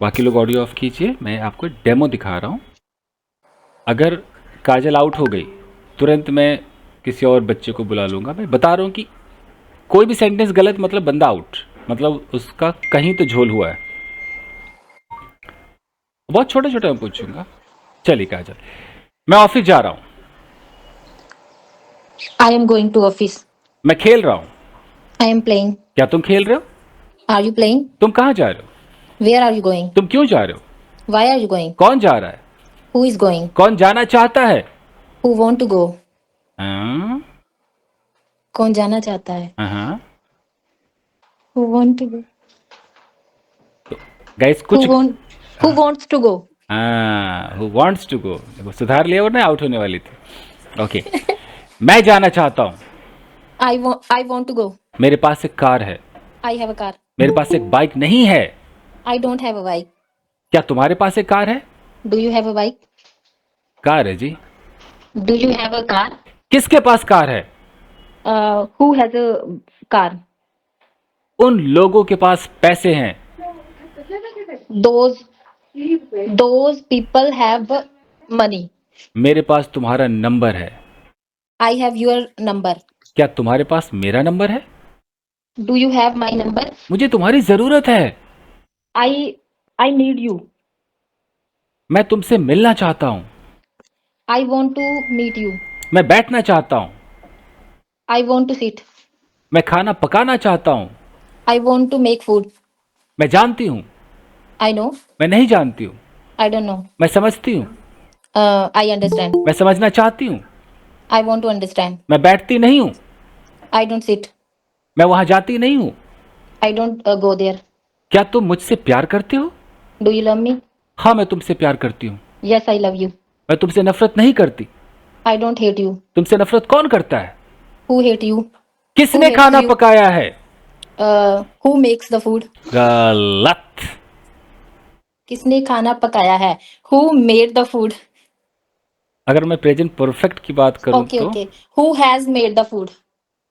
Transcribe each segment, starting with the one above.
बाकी लोग audio of कीजिए, मैं आपको डेमो दिखा रहा हूँ। अगर काजल आउट हो गई, तुरंत मैं किसी और बच्चे को बुला लूँगा। मैं बता रहा हूँ कि कोई भी सेंटेंस गलत मतलब बंदा आउट, मतलब उसका कहीं तो झोल हुआ है। बहुत छोटे छोटे मैं पूछूंगा। चलिए काजल, मैं ऑफिस जा रहा हूँ। I am going to office. मैं खेल रहा हूँ। I am playing. क्या तुम खेल रहे हो? Are you playing? तुम कहाँ जा रहे हो? Where are you going? तुम क्यों जा रहे हो? Why are you going? कौन जा रहा है? Who is going? कौन जाना चाहता है? Who want to go? हाँ कौन जाना चाहता है? हाँ। Who want to go? Guys Who कुछ want? Who wants to go? हाँ, हु वांट्स टू गो, देखो सुधार लिया वरना आउट होने वाली थी। ओके, मैं जाना चाहता हूँ। I want to go. मेरे पास एक कार है। I have a car. मेरे पास एक बाइक नहीं है। I don't have a bike. क्या तुम्हारे पास एक कार है? Do you have a bike? Car है जी। Do you have a car? किसके पास कार है? Who has a car? उन लोगों के पास पैसे हैं। Those people have money. मेरे पास तुम्हारा नंबर है। I have your number. क्या तुम्हारे पास मेरा नंबर है? Do you have my number? मुझे तुम्हारी जरूरत है। I need you. मैं तुमसे मिलना चाहता हूँ। I want to meet you. मैं बैठना चाहता हूँ। I want to sit. मैं खाना पकाना चाहता हूँ। I want to make food. मैं जानती हूँ। I know. मैं नहीं जानती हूँ। I don't know. मैं समझती हूँ। I understand. मैं समझना चाहती हूँ। I want to understand. मैं बैठती नहीं हूँ। I don't sit. मैं वहां जाती नहीं हूँ। I don't go there. क्या तुम मुझसे प्यार करते हो? Do you love me? हाँ, मैं तुमसे प्यार करती हूँ। Yes, I love you. मैं तुमसे नफरत नहीं करती। I don't hate you. तुमसे नफरत कौन करता है? Who hate you? किसने hates खाना you? पकाया है? Who makes the food? गलत। किसने खाना पकाया है? Who made the food? अगर मैं प्रेजेंट परफेक्ट की बात करूं Okay, तो okay. Who has made the food?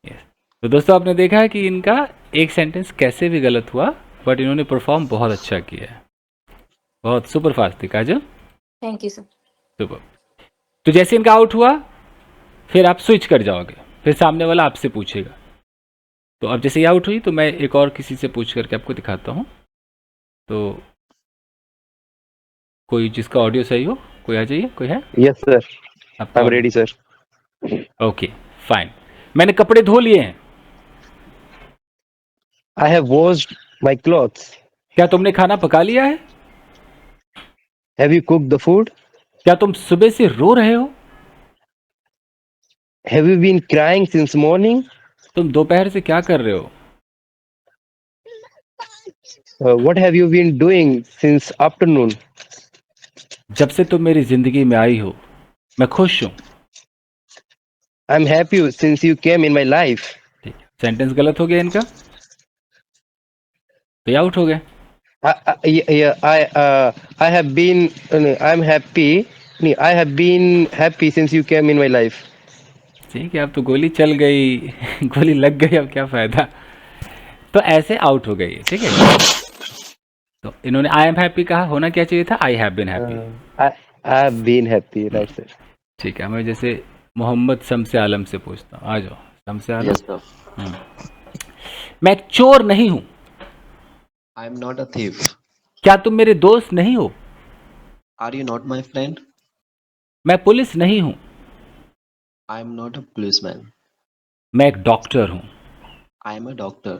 yes. तो दोस्तों आपने देखा है कि इनका एक सेंटेंस कैसे भी गलत हुआ, बट इन्होंने परफॉर्म बहुत अच्छा किया है। बहुत सुपर फास्ट थी काजल। Thank you, sir. सुपर। तो जैसे इनका आउट हुआ, फिर आप स्विच कर जाओगे, फिर सामने वाला आपसे पूछेगा। तो अब जैसे ये आउट हुई तो मैं एक और किसी से पूछ करके आपको दिखाता हूँ। तो कोई जिसका ऑडियो सही हो, कोई आ जाइए। कोई है? यस सर, आपका I am ready sir. Okay fine. मैंने कपड़े धो लिए हैं। I have washed my clothes. क्या तुमने खाना पका लिया है? Have you cooked the food? क्या तुम सुबह से रो रहे हो? Have you been crying since morning? तुम दोपहर से क्या कर रहे हो? What have you been doing since afternoon? जब से तुम मेरी जिंदगी में आई हो, मैं खुश हूँ। आई am happy since you came in my life. ठीक है, सेंटेंस गलत हो गया इनका, तो ये आउट हो गए। I have been I am happy I have been happy since you came in my life. ठीक है, अब तो गोली चल गई गोली लग गई, अब क्या फायदा। तो ऐसे आउट हो गई है। ठीक है, तो इन्होंने आई एम हैप्पी कहा, होना क्या चाहिए था? I have been happy. I have been happy, right sir. ठीक है, मैं जैसे मोहम्मद शम्से आलम से पूछता हूँ। आ जाओ शम्से आलम। Yes, sir. मैं एक चोर नहीं हूँ। I am not a thief. क्या तुम मेरे दोस्त नहीं हो? Are you not my friend? मैं पुलिस नहीं हूँ। I am not a policeman. मैं एक डॉक्टर हूँ। I am a doctor.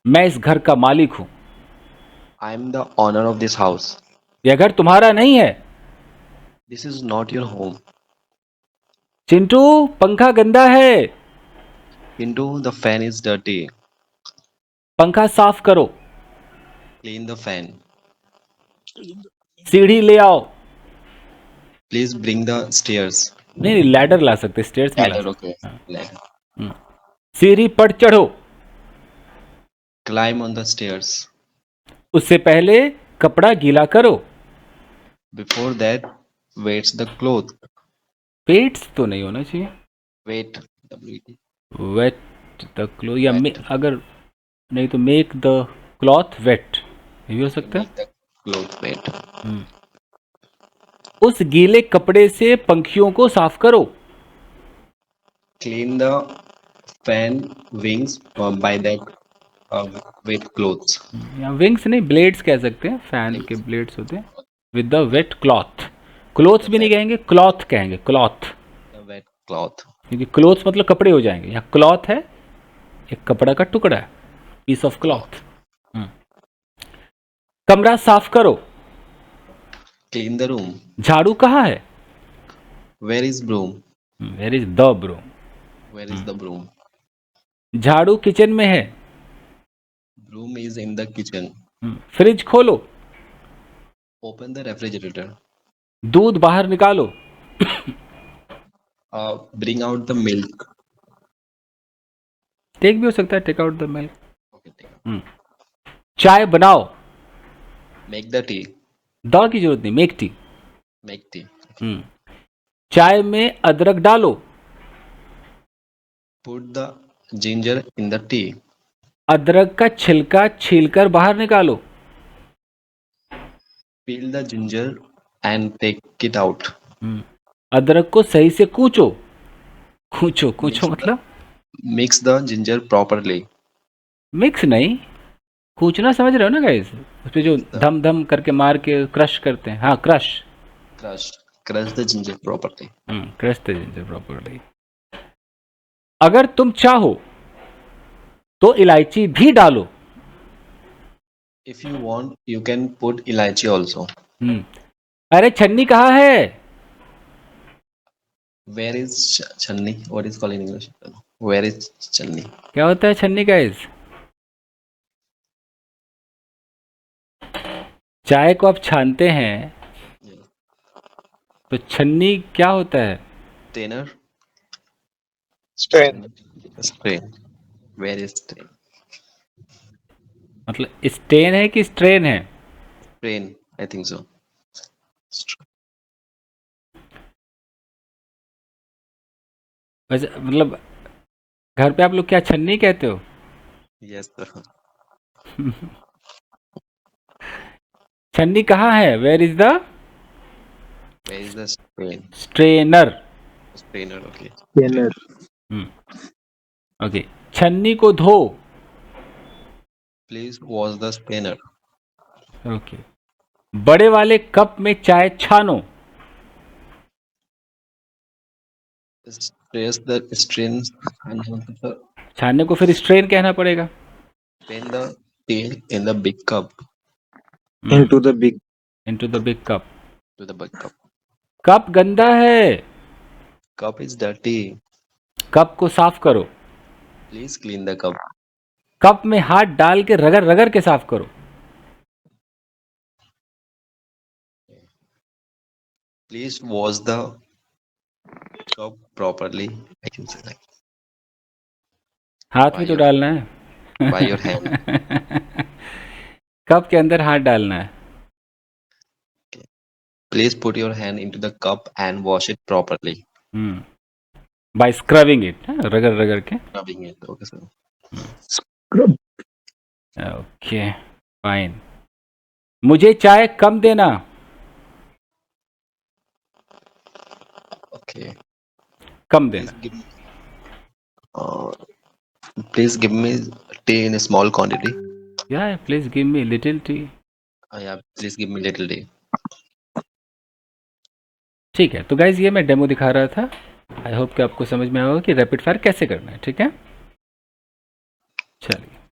मैं इस घर का मालिक हूँ। I am the owner of this house. यह घर तुम्हारा नहीं है। This is not your home. Chintu, पंखा गंदा है। Pinto, the fan is dirty. पंखा साफ करो। Clean the fan. सीढ़ी ले आओ। Please bring the stairs. नहीं नहीं, लैडर ला सकते, स्टेयर्स नहीं ला Ladder, सकते। okay. Ladder. सीढ़ी पर चढ़ो। Climb on the stairs. उससे पहले कपड़ा गीला करो। Before that, wet the cloth. Pets तो नहीं होना चाहिए। Wet. W-E-T. वेट द क्लो या Wet. अगर नहीं तो मेक द क्लॉथ वेट, ये भी हो सकता है। Make the cloth wet. उस गीले कपड़े से पंखियों को साफ करो। Clean the fan wings by that wet clothes. या विंग्स नहीं, ब्लेड्स कह सकते हैं, फैन के ब्लेड्स होते हैं। With the wet cloth, clothes भी नहीं कहेंगे, क्लॉथ कहेंगे, क्लॉथ, The wet cloth. क्योंकि क्लोथ्स मतलब कपड़े हो जाएंगे। यहाँ क्लॉथ है, एक कपड़ा का टुकड़ा है, पीस ऑफ क्लॉथ। कमरा साफ करो। Clean the room. झाड़ू कहाँ है? Where is broom? Where is the broom. Where is the broom? झाड़ू किचन में है। Broom is in the kitchen. Fridge खोलो। Open the refrigerator. दूध बाहर निकालो। Bring out the milk. Take भी हो सकता है, take out the milk. Okay, take it. चाय बनाओ। Make the tea. The key जरूरत नहीं, मेक टी। Make tea. चाय में अदरक डालो। Put the ginger in the tea. अदरक का छिलका छीलकर बाहर निकालो। Peel the ginger and take it out. अदरक को सही से कूचो। कूचो कूचो मतलब Mix the ginger properly. Mix नहीं, कूचना समझ रहे हो ना गाइस? उस पे जो धम धम करके मार के क्रश करते हैं। हाँ, crush. Crush the ginger properly. Crush the ginger properly. अगर तुम चाहो तो इलायची भी डालो। If you want, you can put elaichi also. अरे छन्नी कहाँ है? Where is channi? What is called in English? Where is channi? क्या होता है छन्नी गाइस? चाय को आप छानते हैं तो छन्नी क्या होता है? Strainer. Strain. Strain. Where is strain? मतलब स्टेन है कि स्ट्रेन है? Strain. I think so. वैसे मतलब घर पे आप लोग क्या छन्नी कहते हो? Yes, sir. छन्नी कहाँ है? Where is the Where is the strain? Strainer? Strainer. Okay. Strainer. Okay. छन्नी को धो। Please wash the strainer. Okay. बड़े वाले कप में चाय छानो। Press the strain and छानने को फिर स्ट्रेन कहना पड़ेगा। strain the tea in the big cup. Into the big. Into the big cup. To the big cup. Cup गंदा है, Cup is dirty. कप को साफ करो। Please clean the cup. Cup में हाथ डाल के रगड़ रगड़ के साफ करो। Please wash the cup properly. I can say like हाथ में तो डालना है। by your hand. कप के अंदर हाथ डालना है। Please put your hand into the cup and wash it properly. By scrubbing it, रगड़ रगड़ के। Rubbing it. Okay, sir. Okay fine. मुझे चाय कम देना। Okay. कम Please देना। give, please give me tea in a small quantity. या please give me little T. Yeah, please give me little tea. ठीक है, तो गाइज ये मैं डेमो दिखा रहा था। आई होप कि आपको समझ में आएगा कि रैपिड फायर कैसे करना है। ठीक है, चलिए।